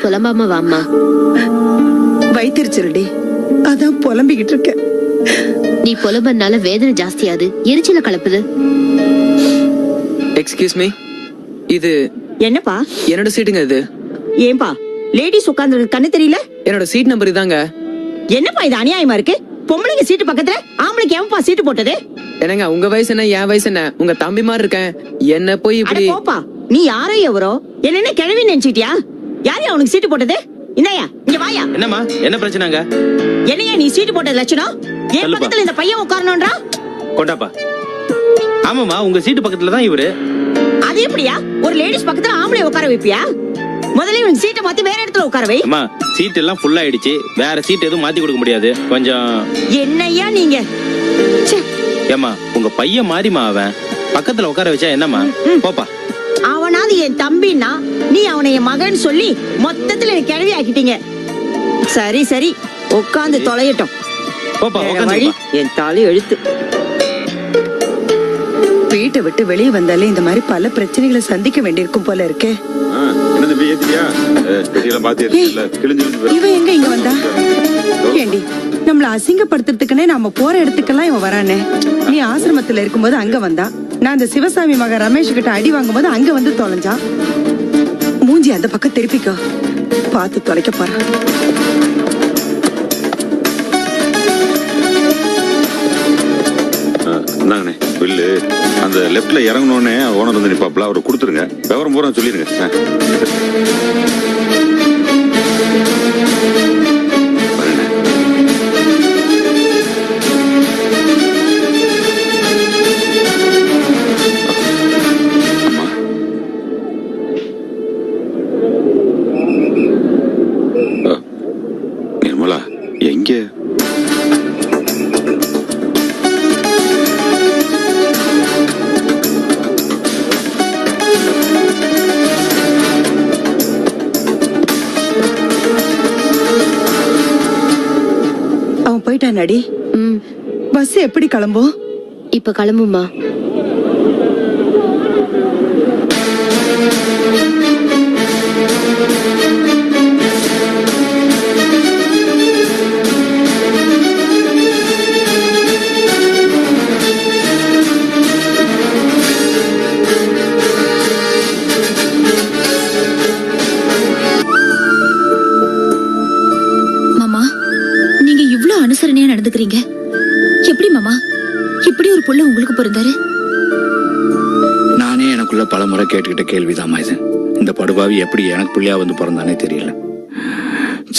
புலம்பாம வாம்மா. வைத்திருச்சிருடி, அதான் புலம்பிக்கிட்டு இருக்க. நீ புலம்பனால வேதனை ஜாஸ்தியாது, எரிச்சல கலப்புது. எக்ஸ்கியூஸ் மீ, இது என்னப்பா என்னோட சீட்டுங்க. இது ஏன்பா லேடிஸ் உட்கார்ந்து கண்ணு தெரியல? என்னோட சீட் நம்பர் இதாங்க. என்னப்பா இது அநியாயமா இருக்கு? பொம்பளைங்க சீட்டு பக்கத்துல ஆம்பளைக்கு எவன்பா சீட்டு போட்டது? என்னங்க உங்க வயசு என்ன, என் வயசு என்ன? உங்க தம்பி மாதிரி இருக்கேன், என்ன போய் அட இப்படி? போப்பா, நீ யாரோ எவரோ என்ன கிழவி நினைச்சிட்டியா? யாரு அவனுக்கு சீட்டு போட்டது? இந்தாயா, இங்க வாயா. என்னம்மா, என்ன பிரச்சனைங்க? என்னையா நீ சீட்டு போட்டது லட்சணம்? என் சொல்லுப்பா. பக்கத்துல இந்த பையன் உட்காரணும்ன்றா? கொண்டாப்பா. ஆமாமா, உங்க சீட்டு பக்கத்துல தான் இவரு. அது எப்படியா ஒரு லேடிஸ் பக்கத்துல ஆம்பளை உட்கார வைப்பியா? முதல்ல இவன் சீட்டை மாத்தி வேற இடத்துல உட்கார வை. அம்மா, சீட் எல்லாம் ஃபுல் ஆயிடுச்சு, வேற சீட் எதுவும் மாத்தி கொடுக்க முடியாது. கொஞ்சம் என்னையா நீங்க? ச்சே. ஏம்மா, உங்க பையன் மாறிமா, அவன் பக்கத்துல உட்கார வச்சா என்னம்மா? போப்பா. அவனாவது என் தம்பின்னா நீ அவனை என் மகன் சொல்லி மொத்தத்துல எனக்கு கிழவி ஆக்கிட்டீங்க. சரி சரி, உட்காந்து தொலையட்டும். போப்பா, வேற வழி உட்காந்து. என் தாலி எழுத்து. வீட்டை விட்டு வெளியே வந்தாலே இந்த மாதிரி பல பிரச்சனைகளை சந்திக்க வேண்டியிருக்கும் போல இருக்கே. இவன் எங்க இங்க வந்தா? ஏண்டி, நம்மள அசிங்கப்படுத்துறதுக்குன்னே நாம போற இடத்துக்கெல்லாம் இவன் வரானே. நீ ஆசிரமத்துல இருக்கும்போது அங்க வந்தா, நான் அந்த சிவசாமி மக ரமேஷ் கிட்ட அடி வாங்கும்போது அங்க வந்து தொலைஞ்சான். மூஞ்சி அந்த பக்கம் திருப்பிக்கோ, பார்த்து தொலைக்க போறான். இந்தாங்கண்ணே பில்லு. அந்த லெப்ட்ல இறங்கணுன்னே ஓனர் வந்து நிப்பாப்ல, அவரை கொடுத்துருங்க. விவரம் பூரா சொல்லிருங்க. நிர்மலா எங்க? அவன் போயிட்டானடி. பஸ் எப்படி கிளம்பும்? இப்ப கிளம்புமா. மாமா, நீங்க இவ்ளோ அனுசரணையா நடந்துக்கிறீங்க. எப்படி மாமா இப்படி ஒரு புள்ள உங்களுக்கு பிறந்தாரு? நானே எனக்குள்ள பல முறை கேட்டுக்கிட்ட கேள்விதாம்மா இது. இந்த படுபாவி எப்படி எனக்கு புள்ளையா வந்து பிறந்தானே தெரியல.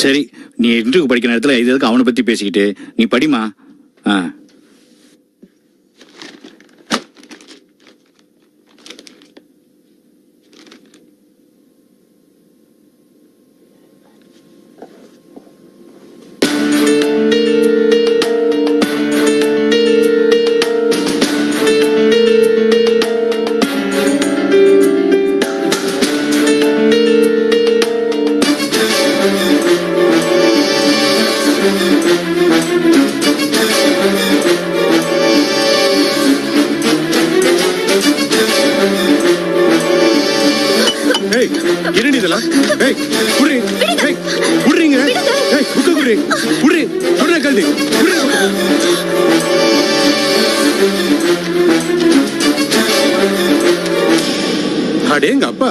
சரி, நீ இன்டர்வியூ படிக்கிற நேரத்துல இது எதுக்கு அவனை பத்தி பேசிக்கிட்டு? நீ படிமா. அடேங்க அப்பா,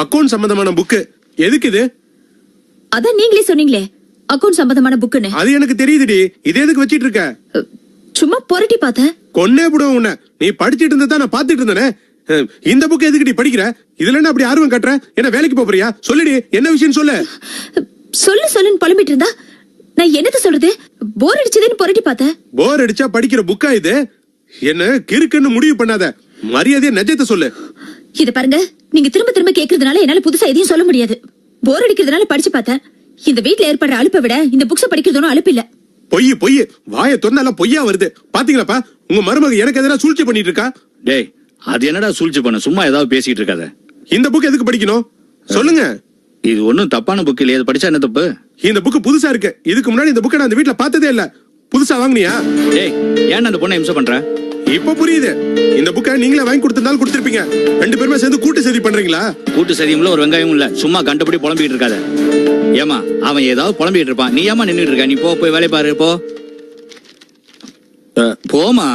அக்கவுண்ட் சம்பந்தமான புக் எதுக்கு இது? அதான் நீங்களே சொன்னீங்களே அக்கவுண்ட் சம்பந்தமான புக்குன்னு. அது எனக்கு தெரியுதுடி, இது எதுக்கு வச்சிட்டு இருக்க? சும்மா புரட்டி பார்த்தேன். கொன்னே விடுவோம் உன்னை. நீ படிச்சிட்டு இருந்ததா நான் பாத்துட்டு இருந்தேனே. இந்த புக் எதுக்குடி படிக்கிற? இதுல என்ன அப்படி ஆர்வம் கட்டுற? என்ன வேலைக்கு போறியா? சொல்லுடி, என்ன விஷயம் சொல்லு. சொல்லு சொல்லுன்னு புலம்பிட்டு இருந்தா நான் என்னது சொல்றது? போர் அடிச்சதுன்னு புரட்டி பார்த்தேன். போர் அடிச்சா படிக்கிற புக்கா இது? என்ன கிறுக்குன்னு முடிவு பண்ணாத, மரியாதையா நிஜத்தை சொல்லு. இத பாருங்க, நீங்க திரும்ப திரும்ப கேக்குறதுனால என்னால புதுசா எதையும் சொல்ல முடியாது. போர் அடிக்கிறதுனால படிச்சு பார்த்தேன். இந்த வீட்ல ஏற்படுற அலுப்பை விட இந்த புக்ஸ படிக்கிறதும் அலுப்பு இல்ல. பொய் பொய், வாயை தொந்தால பொய்யா வருது. பாத்தீங்களாப்பா, உங்க மருமக எனக்கு எதனா சூழ்ச்சி பண்ணிட்டு இருக்கா? டேய், அது என்னடா சூழ்ச்சி பண்ண? சும்மா ஏதாவது பேசிட்டு இருக்காத. இந்த புக் எதுக்கு படிக்கணும் சொல்லுங்க. இது ஒண்ணும் தப்பான புக் இல்லையா? படிச்சா என்ன தப்பு? இந்த புக் புதுசா இருக்கு. இதுக்கு முன்னாடி இந்த புக்கை நான் இந்த வீட்ல பார்த்ததே இல்ல. புதுசா வாங்குனியா? டேய், ஏன் அந்த பொண்ணை இம்சை பண்ற? இப்ப புரியுது. இந்த புக்கை நீங்களே வாங்கி கொடுத்திருந்தாலும் கொடுத்திருப்பீங்க. ரெண்டு பேருமே சேர்ந்து கூட்டு சதி பண்றீங்களா? கூட்டு சதியும்ல ஒரு வெங்காயமும் இல்ல. சும்மா கண்டபடி புலம்பிக்கிட்டு இருக்காத. ஏமா அவன் ஏதாவது புலம்பிக்கிட்டு இருப்பான். நீ ஏமா நின்னுட்டு இருக்க? நீ போ, போய் வேலைய பாரு போ. போமா.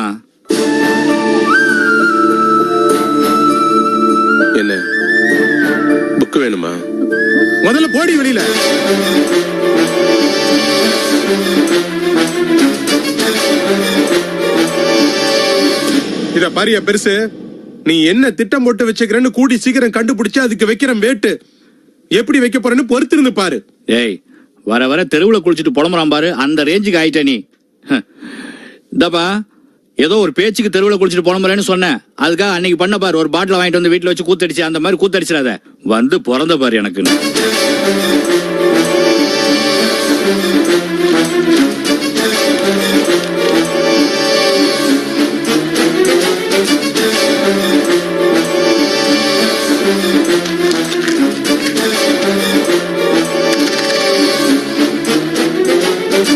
என்ன புக் வேணுமா? முதல்ல போடி வெளியில. இத பாரியா பெருசு, நீ என்ன திட்டம் போட்டு வச்சுக்கிறன்னு கூடி சீக்கிரம் கண்டுபிடிச்சு அதுக்கு வைக்கிற வேட்டு எப்படி வைக்க போறேன்னு பொறுத்திருந்து பாரு. ஏய், வர வர தெருவுல குளிச்சுட்டு புலம்புறான் பாரு, அந்த ரேஞ்சுக்கு ஆயிட்ட நீ. இந்தப்பா, ஏதோ ஒரு பேச்சுக்கு தெருவுல குளிச்சுட்டு புலம்புறேன்னு சொன்னேன். அதுக்காக அன்னைக்கு பண்ண பாரு, ஒரு பாட்டில வாங்கிட்டு வந்து வீட்டுல வச்சு கூத்தடிச்சு, அந்த மாதிரி கூத்தடிச்சிடாத. வந்து பிறந்த பாரு எனக்கு.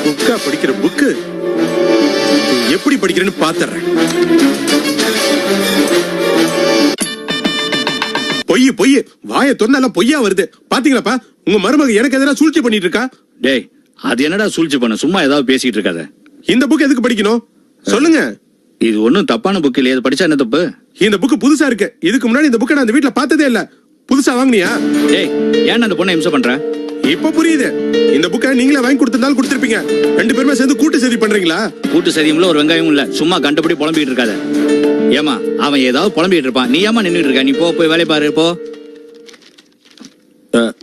புக்கா படிக்கிற புக்கு எப்படி படிக்கிறேன்னு பாத்துறேன். பொய் பொய், வாயை தொன்னால பொய்யா வருது. பாத்தீங்களாப்பா, உங்க மருமக எனக்கு எதிராக சூழ்ச்சி பண்ணிட்டு இருக்கா. டேய், அது என்னடா சூழ்ச்சி பண்ண? சும்மா ஏதாவது பேசிட்டு இருக்காத. இந்த புக் எதுக்கு படிக்கணும் சொல்லுங்க? இது ஒண்ணும் தப்பான புக் இல்லையே, இது படிச்சா என்ன தப்பு? இந்த புக்கு புதுசா இருக்கு. இதுக்கு முன்னாடி இந்த புக்கை நான் அந்த வீட்டுல பார்த்ததே இல்ல. புதுசா வாங்குனியா? டேய், ஏன் அந்த பொண்ணை இம்சை பண்ற? இப்ப புரியுது. இந்த புக்கை நீங்களே வாங்கி கொடுத்திருந்தாலும் கொடுத்திருப்பீங்க. ரெண்டு பேருமே சேர்ந்து கூட்டு சதி பண்றீங்களா? கூட்டு சதியும்ல ஒரு வெங்காயமும் இல்ல. சும்மா கண்டபடி புலம்பிக்கிட்டு இருக்காத. ஏமா அவன் ஏதாவது புலம்பிக்கிட்டு இருப்பான். நீ ஏமா நின்னுட்டு இருக்க? நீ போ, போய் வேலைய பாரு போ.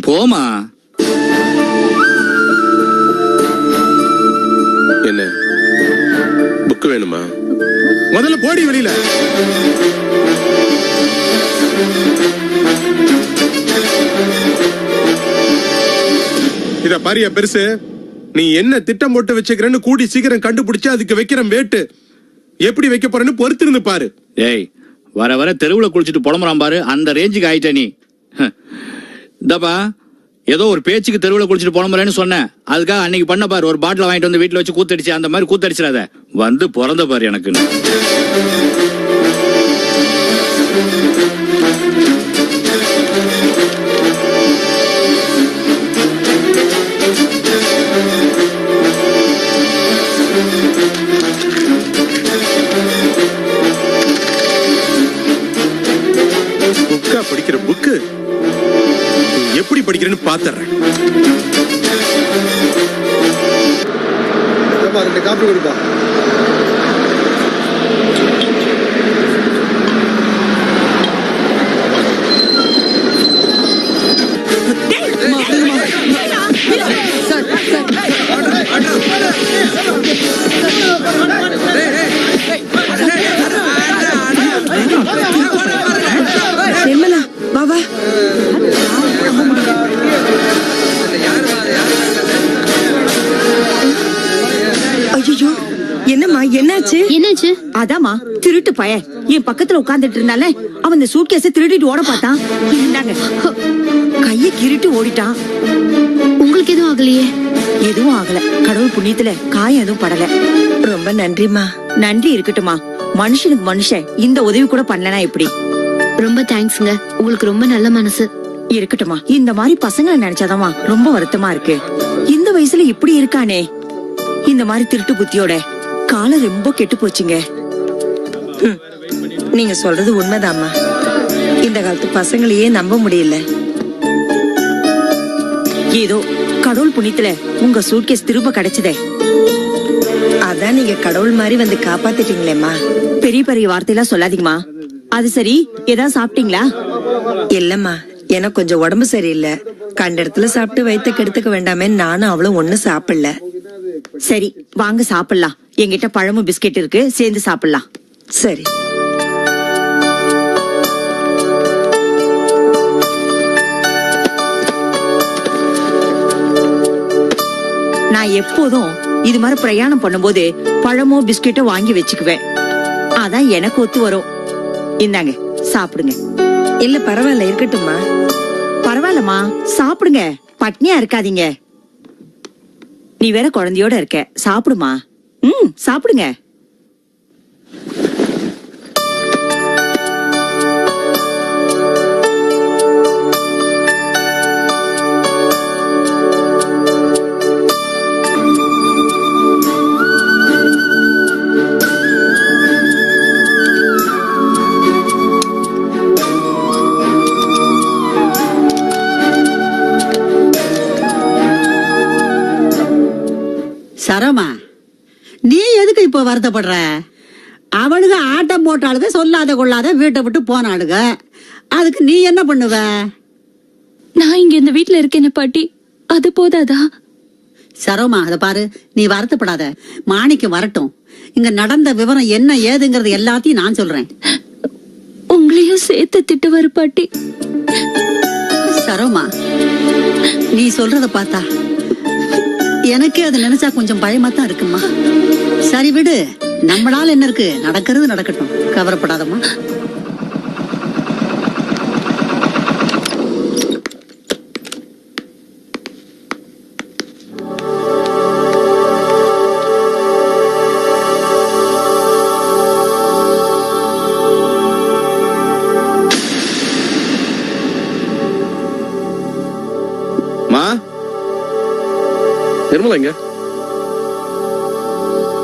போமா. என்ன புக் வேணுமா? முதல்ல போடி வெளியில. இத பாரியா பெருசு, நீ என்ன திட்டம் போட்டு வச்சுக்கிறன்னு கூடி சீக்கிரம் கண்டுபிடிச்சு அதுக்கு வைக்கிற வேட்டு எப்படி வைக்க போறேன்னு பொறுத்திருந்து பாரு. ஏய், வர வர தெருவுல குளிச்சுட்டு புலம்புறான் பாரு, அந்த ரேஞ்சுக்கு ஆயிட்ட நீ. இந்தப்பா, ஏதோ ஒரு பேச்சுக்கு தெருவுல குளிச்சுட்டு புலம்புறேன்னு சொன்னேன். அதுக்காக அன்னைக்கு பண்ண பாரு, ஒரு பாட்டில வாங்கிட்டு வந்து வீட்டுல வச்சு கூத்தடிச்சு, அந்த மாதிரி கூத்தடிச்சிடாத. வந்து பிறந்த பாரு எனக்கு. புக்கா படிக்கிற புக்கு எப்படி படிக்கிறேன்னு பாத்துறேன். காப்பி கொடுப்பா. நிர்மலா, வா வா. ஐயோ, என்னம்மா என்னாச்சு? என்னாச்சு? அதாம்மா, திருட்டு பய என் பக்கத்துல உட்கார்ந்துட்டு இருந்தால, அவன் இந்த சூட்கேஸை திருடிட்டு ஓட பார்த்தான். இந்தாங்க, கையை கிருட்டு ஓடிட்டான். உங்களுக்கு எதுவும் ஆகலையே? எதுவும் ஆகல, கடவுள் புண்ணியத்துல காயம் எதுவும் படல. ரொம்ப நன்றிமா. நன்றி இருக்கட்டுமா. மனுஷனுக்கு மனுஷன் இந்த உதவி கூட பண்ணலனா எப்படி? ரொம்ப தேங்க்ஸ்ங்க. உங்களுக்கு ரொம்ப நல்ல மனசு. இருக்கட்டுமா. இந்த மாதிரி பசங்களை நினைச்சாதாமா ரொம்ப வருத்தமா இருக்கு. இந்த வயசுல இப்படி இருக்கானே, இந்த மாதிரி திருட்டு புத்தியோட காலம் ரொம்ப கெட்டு போச்சுங்க. நீங்க சொல்றது உண்மைதாம்மா. இந்த காலத்து பசங்களையே நம்ப முடியல. ஏதோ கடவுள் புண்ணியத்துல உங்க சூட்கேஸ் திரும்ப கிடைச்சதே. அதான் நீங்க கடவுள் மாதிரி வந்து காப்பாத்திட்டீங்களேம்மா. பெரிய பெரிய வார்த்தையெல்லாம் சொல்லாதீங்கம்மா. அது சரி, ஏதாவது சாப்பிட்டீங்களா? இல்லம்மா, எனக்கு கொஞ்சம் உடம்பு சரியில்லை. கண்ட இடத்துல சாப்பிட்டு வயிற்ற கெடுத்துக்க வேண்டாமே, நானும் அவளும் ஒண்ணும் சாப்பிடல. சரி, வாங்க சாப்பிடலாம். என்கிட்ட பழமும் பிஸ்கெட் இருக்கு, சேர்ந்து சாப்பிடலாம். சரி. நான் எப்போதும் இது மாதிரி பிரயாணம் பண்ணும்போது பழமோ பிஸ்கெட்டோ வாங்கி வச்சுக்குவேன். அதான் எனக்கு ஒத்து வரும். இந்தாங்க, சாப்பிடுங்க. இல்ல பரவாயில்ல, இருக்கட்டும்மா. பரவாயில்லம்மா, சாப்பிடுங்க, பட்னியா இருக்காதீங்க. நீ வேற குழந்தையோட இருக்க, சாப்பிடுமா. சாப்பிடுங்க. சரோமா, நீ எதுக்கு இப்ப வருத்தப்படுற? அவளுக ஆட்டம் போட்டாளுக, சொல்லாத கொள்ளாத வீட்டை விட்டு போனாளுக. அதுக்கு நீ என்ன பண்ணுவ? நான் இங்க இந்த வீட்ல இருக்கேன் பாட்டி, அது போதாதா? சரோமா, அத பாரு, நீ வருத்தப்படாத. மாணிக்கம் வரட்டும், இங்க நடந்த விவரம் என்ன ஏதுங்கிறது எல்லாத்தையும் நான் சொல்றேன். உங்களையும் சேர்த்து திட்டுவாரு பாட்டி. சரோமா, நீ சொல்றத பார்த்தா எனக்கே அதை நினைச்சா கொஞ்சம் பயமா தான் இருக்குமா. சரி விடு, நம்மளால என்ன இருக்கு, நடக்கிறது நடக்கட்டும், கவலைப்படாதம்மா. மா, நிர்மலா எங்க?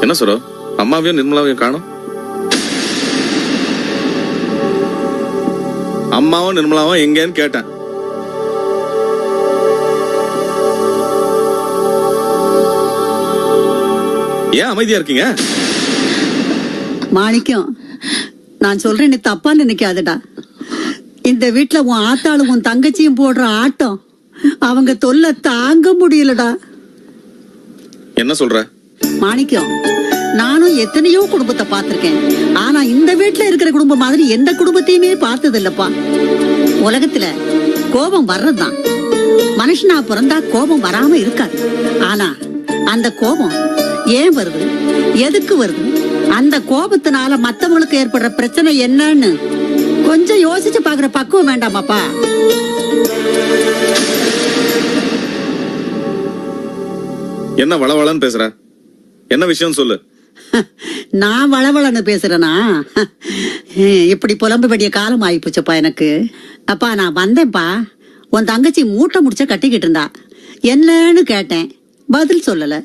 என்ன சொல்ற? அம்மாவையும் நிர்மலாவையும் காணோம். அம்மாவும் நிர்மலாவும் எங்கன்னு கேட்டேன். ஏன் அமைதியா இருக்கீங்க? மாணிக்கம், நான் சொல்றேன், நீ தப்பா நினைக்காதடா. இந்த வீட்டுல உன் ஆத்தாளும் உன் தங்கச்சியும் போடுற ஆட்டம், அவங்க தொல்லை தாங்க முடியலடா. என்ன சொல்ற? மாணிக்கம், நானும் எத்தனையோ குடும்பத்தை பார்த்திருக்கேன். ஆனா இந்த வீட்டுல இருக்கிற குடும்பம் மாதிரி எந்த குடும்பத்தையுமே பார்த்தது இல்லப்பா. உலகத்துல கோபம் வர்றதுதான். மனுஷனா பிறந்தா கோபம் வராம இருக்காது. ஆனா அந்த கோபம் ஏன் வருது, எதுக்கு வருது, அந்த கோபத்தினால மத்தவங்களுக்கு ஏற்படுற பிரச்சனை என்னன்னு கொஞ்சம் யோசிச்சு பாக்குற பக்குவம் வேண்டாமாப்பா? என்ன வளவளன்னு பேசுற? என்ன விஷயம் சொல்லு. நான் வளவளன்னு பேசுறேனா? இப்படி புலம்பு வேண்டிய காலம் ஆயிப்போச்சப்பா எனக்கு. அப்பா, நான் வந்தேன்ப்பா. உன் தங்கச்சி மூட்டை முடிச்ச கட்டிக்கிட்டு இருந்தா. என்னன்னு கேட்டேன், பதில் சொல்லல.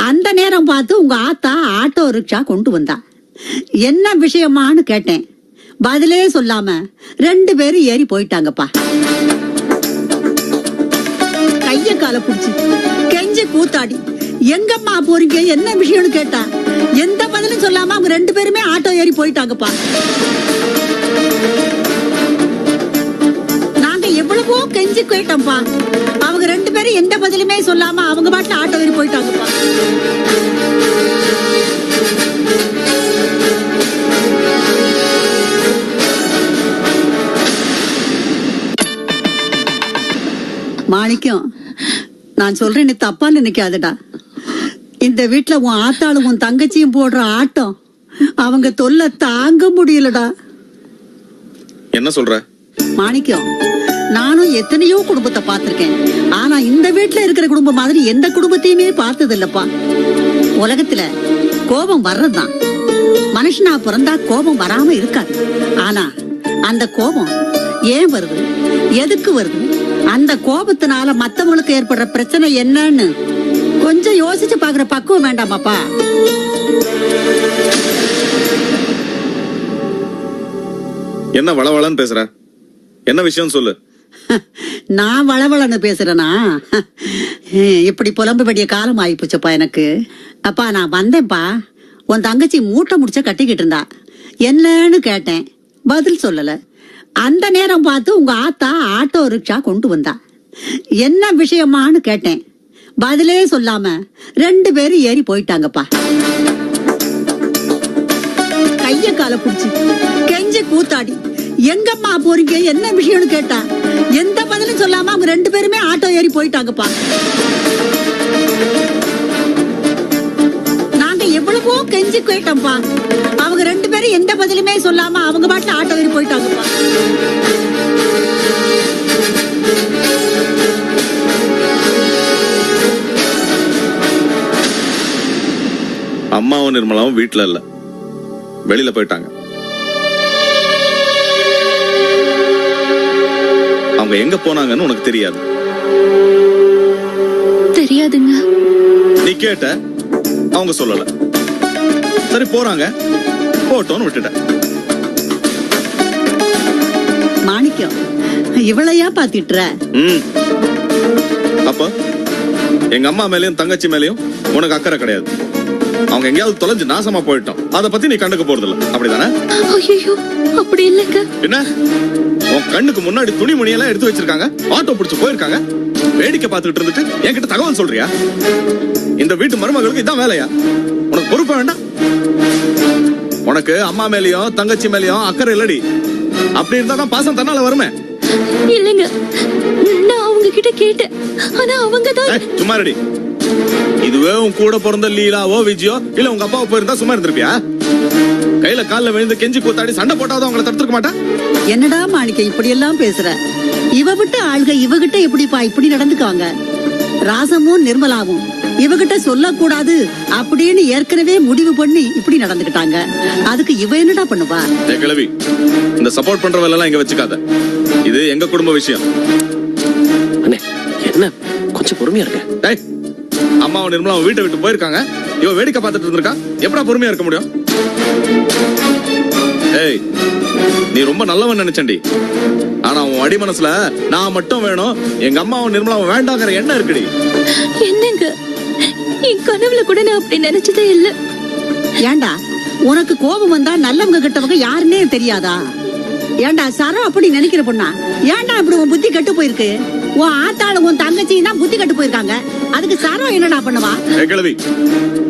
அந்த நேரம் பார்த்து உங்க ஆத்தா ஆட்டோ ரிக்ஷா கொண்டு வந்தா. என்ன விஷயமான்னு கேட்டேன், பதிலே சொல்லாம 2 பேரும் ஏறி போயிட்டாங்கப்பா. கைய கால புடிச்சு கெஞ்சி கூத்தாடி, எங்கம்மா போறீங்க, என்ன விஷயம்னு கேட்டா எந்த பதிலும் சொல்லாம அவங்க 2 பேருமே ஆட்டோ ஏறி போயிட்டாங்கப்பா. நாங்க எவ்வளவோ கெஞ்சி கேட்டோம்ப்பா. அவங்க 2 பேரும் எந்த பதிலுமே சொல்லாம அவங்க பாட்டுல ஆட்டோ ஏறி போயிட்டாங்கப்பா. மாணிக்கம், நான் சொல்றேன், நீ தப்பா நினைக்காதடா. இந்த வீட்டுல உன் ஆத்தாளும் உன் தங்கச்சியும் போடுற ஆட்டம், அவங்க தொல்லை தாங்க முடியலடா. என்ன சொல்ற? மாணிக்கம், நானும் எத்தனையோ குடும்பத்தை பார்த்திருக்கேன். ஆனா இந்த வீட்டுல இருக்கிற குடும்பம் மாதிரி எந்த குடும்பத்தையுமே பார்த்தது இல்லப்பா. உலகத்துல கோபம் வர்றதுதான். மனுஷனா பிறந்தா கோபம் வராம இருக்காது. ஆனா அந்த கோபம் ஏன் வருது, எதுக்கு வருது, அந்த கோபத்தினால மத்தவங்களுக்கு ஏற்படுற பிரச்சனை என்னன்னு கொஞ்சம் யோசிச்சு பாக்குற பக்குவம் வேண்டாமாப்பா? என்ன வளவளன்னு பேசுற? என்ன விஷயம் சொல்லு. நான் வளவளன்னு பேசுறேனா? இப்படி புலம்பு வேண்டிய காலம் ஆயிப்போச்சப்பா எனக்கு. அப்பா, நான் வந்தேன்ப்பா. உன் தங்கச்சி மூட்டை முடிச்ச கட்டிக்கிட்டு இருந்தா. என்னன்னு கேட்டேன், பதில் சொல்லல. அந்த நேரம் பார்த்து உங்க ஆத்தா ஆட்டோ ரிக்ஷா கொண்டு வந்தா. என்ன விஷயமான்னு கேட்டேன், பதிலே சொல்லாம 2 பேரும் ஏறி போயிட்டாங்கப்பா. கைய கால புடிச்சு கெஞ்சி கூத்தாடி, எங்கம்மா போறீங்க, என்ன விஷயம்னு கேட்டா எந்த பதிலும் சொல்லாம அவங்க 2 பேருமே ஆட்டோ ஏறி போயிட்டாங்கப்பா. நாங்க எவ்வளவோ கெஞ்சி கேட்டோம்ப்பா. அவங்க 2 பேரும் எந்த பதிலுமே சொல்லாம அவங்க பாட்டுல ஆட்டோ ஏறி போயிட்டாங்கப்பா. அம்மாவும் நிர்மலாவும் வீட்டுல இல்ல, வெளியில போயிட்டாங்க. அவங்க எங்க போனாங்கன்னு உனக்கு தெரியாது? தெரியாதுங்க. நீ கேட்ட, அவங்க சொல்லல. சரி, போறாங்க, போட்டோன்னு விட்டுட்ட. மாணிக்கம், இவளையா பாத்திட்டுற? அப்ப எங்க அம்மா மேலயும் தங்கச்சி மேலயும் உனக்கு அக்கறை கிடையாது. அவங்க எங்கேயாவது தொலைஞ்சு நாசமா போயிட்டோம், அத பத்தி நீ கண்டுக்க போறது இல்ல, அப்படிதானே? ஐயோ அப்படி இல்லைங்க. என்ன உன் கண்ணுக்கு முன்னாடி துணிமணி எல்லாம் எடுத்து வச்சிருக்காங்க, ஆட்டோ பிடிச்சு போயிருக்காங்க, வேடிக்கை பார்த்துட்டு இருந்துட்டு என்கிட்ட தகவல் சொல்றியா? இந்த வீட்டு மருமகளுக்கு இதான் வேலையா? உனக்கு பொறுப்பா வேண்டாம்? உனக்கு அம்மா மேலயும் தங்கச்சி மேலயும் அக்கறை இல்லடி. அப்படி இருந்தா தான் பாசம் தன்னால வருமே. இல்லைங்க, நான் அவங்க கிட்ட கேட்டேன். ஆனா அவங்க தான் சும்மா ரெடி. இதுவே உன் கூட பிறந்த லீலாவோ விஜயோ இல்ல உங்க அப்பாவோ போயிருந்தா சும்மா இருந்திருப்பியா? கையில கால்ல விழுந்து கெஞ்சி கூத்தாடி சண்டை போட்டாதான் அவங்களை தடுத்துக்க மாட்டா? என்னடா மாணிக்கம் இப்படி எல்லாம் பேசுற? இவ விட்டு ஆள்க இவகிட்ட எப்படிப்பா இப்படி நடந்துக்காங்க? ராசமும் நிர்மலாவும் இவகிட்ட சொல்லக்கூடாது அப்படின்னு ஏற்கனவே முடிவு பண்ணி இப்படி நடந்துக்கிட்டாங்க. அதுக்கு இவ என்னடா பண்ணுவா? கிழவி, இந்த சப்போர்ட் பண்ற வேலை எல்லாம் இங்க வச்சுக்காத. இது எங்க குடும்ப விஷயம். அண்ணே என்ன கொஞ்சம் பொறுமையா இருக்க. டேய், அம்மாவும் நிர்மலாவும் வீட்டை விட்டு போயிருக்காங்க, இவ வேடிக்கை பார்த்துட்டு இருந்திருக்கா. எப்படா பொறுமையா இருக்க முடியும்? ஏய், நீ ரொம்ப நல்லவன் நினைச்சண்டி. ஆனா உன் அடி மனசுல நான் மட்டும் வேணும், எங்க அம்மாவும் நிர்மலாவும் வேண்டாங்கிற எண்ணம் இருக்குடி. என்னங்க, என் கனவுல கூட நான் அப்படி நினைச்சதே இல்ல. ஏண்டா உனக்கு கோபம் வந்தா நல்லவங்க கிட்டவங்க யாருன்னே தெரியாதா? ஏண்டா சரோ அப்படி நினைக்கிற பொண்ணா? ஏண்டா இப்படி உன் புத்தி கெட்டு போயிருக்கு? உன் ஆத்தாள உன் தங்கச்சியும் தான் புத்தி கெட்டு போயிருக்காங்க. அதுக்கு சரோ என்னடா பண்ணுவா? கிழவி,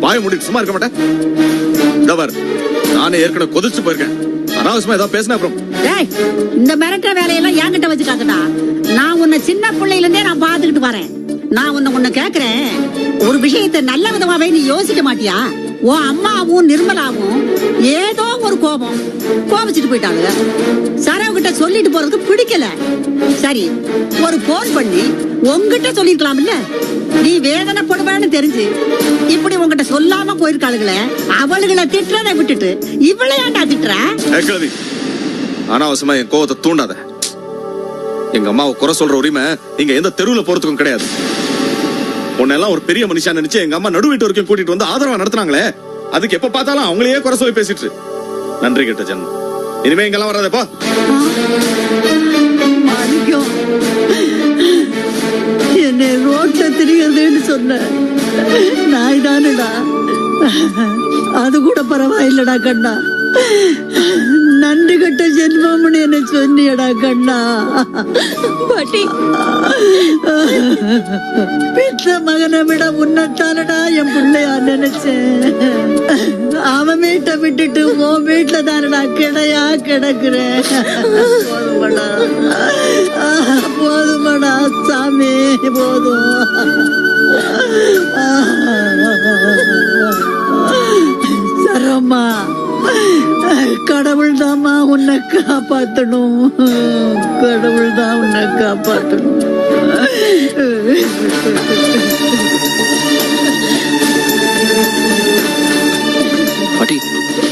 வாய மூடிட்டு சும்மா இருக்க மாட்டேன். நானே ஏற்கனவே கொதிச்சு போயிருக்கேன். அனாவசியமா ஏதாவது பேசினா அப்புறம். டேய், இந்த மிரட்டுற வேலையெல்லாம் என்கிட்ட வச்சுக்காதடா. நான் உன்னை சின்ன பிள்ளையில இருந்தே நான் பாத்துக்கிட்டு வரேன். நான் உன்னை கேக்குறேன், ஒரு விஷயத்தை நல்ல விதமாவே நீ யோசிக்க மாட்டியா? உன் அம்மாவும் நிர்மலாவும் ஏதோ ஒரு கோபிச்சுட்டு போயிட்டாங்க. சரவ கிட்ட சொல்லிட்டு போறதுக்கு பிடிக்கல. சரி, ஒரு போன் பண்ணி உங்ககிட்ட சொல்லிருக்கலாம் இல்ல? நீ வேதனைப்படுவேன்னு தெரிஞ்சு இப்படி உங்ககிட்ட சொல்லாம போயிருக்காளுங்களே, அவளுகளை திட்டுறதை விட்டுட்டு இவளை ஏன்டா திட்டுற? கிழவி, அனாவசியமா என் கோவத்தை தூண்டாத. எங்க அம்மாவை குறை சொல்ற உரிமை இங்க எந்த தெருவுல போறதுக்கும் கிடையாது. உன்னெல்லாம் ஒரு பெரிய மனுஷா நினைச்சு எங்க அம்மா நடு வீட்டு வரைக்கும் கூட்டிட்டு வந்து ஆதரவா நடத்துனாங்களே, அதுக்கு எப்ப பார்த்தாலும் அவங்களையே குறை சொல்லி பேசிட்டு. நன்றி கெட்ட ஜென்மம். இனிமே இங்கெல்லாம் வராதப்பா. என்னை ரோட்ல திரிகிறதுன்னு சொன்ன நாய் தானுடா. அது கூட பரவாயில்லடா கண்ணா. நன்றி கட்ட ஜென்மம்னு என்ன சொன்னியடா கண்ணா. பாட்டி, பெற்ற மகனை விட உன்னத்தானடா என் பிள்ளையா நினைச்சேன். அவன் வீட்டை விட்டுட்டு உன் வீட்டுல தானடா கிடையா கிடக்குறேன். போதுமடா, போதுமடா சாமி, போதும். சரம்மா, கடவுள் தாமா உன்னை காப்பாத்தணும். கடவுள் தான் உன்னை காப்பாத்தணும். பாட்டி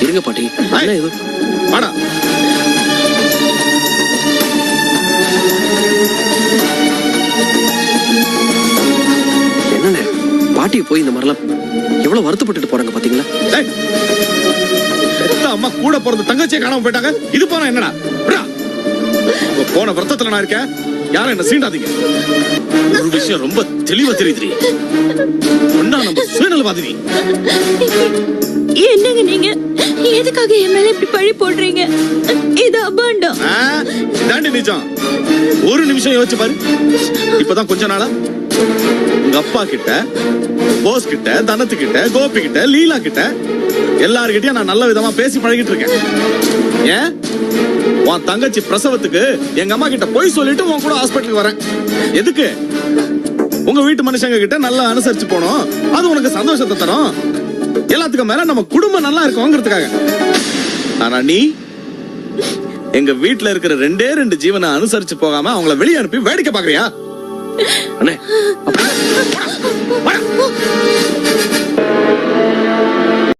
இருங்க பாட்டி. என்ன இது? வாடா. என்னண்ணே பாட்டியை போய் இந்த மாதிரிலாம் எவ்வளவு வருத்தப்பட்டுட்டு போறாங்க பாத்தீங்களா? அம்மா கூட பிறந்த தங்கச்சியை காணாம போயிட்டாங்க. இது போனா என்னடா? போன வருத்தத்துல நான் இருக்கேன், யாரும் என்ன சீண்டாதீங்க. ஒரு விஷயம் ரொம்ப தெளிவா தெரியுது, ஒன்னா நம்ம சுயநலவாதி. என்னங்க நீங்க எதுக்காக என் மேல இப்படி பழி போடுறீங்க? இது அபாண்டம். தாண்டி நிஜம். ஒரு நிமிஷம் யோசிச்சு பாரு. இப்பதான் கொஞ்ச நாளா உங்க அப்பா கிட்ட, போஸ் கிட்ட, தனத்து கிட்ட, கோபி கிட்ட, லீலா கிட்ட எல்லார்கிட்டயும் நான் நல்ல விதமா பேசி பழகிட்டு இருக்கேன். ஏன் உன் தங்கச்சி பிரசவத்துக்கு எங்க அம்மா கிட்ட போய் சொல்லிட்டு உன் கூட ஹாஸ்பிட்டலுக்கு வரேன். எதுக்கு? உங்க வீட்டு மனுஷங்க கிட்ட நல்லா அனுசரிச்சு போனோம், அது உனக்கு சந்தோஷத்தை தரும். எல்லாத்துக்கும் மேல நம்ம குடும்பம் நல்லா இருக்கும்ங்கிறதுக்காக. ஆனா நீ எங்க வீட்டுல இருக்கிற 2 ஜீவனை அனுசரிச்சு போகாம அவங்கள வெளியே அனுப்பி வேடிக்கை பாக்குறியா? அண்ணே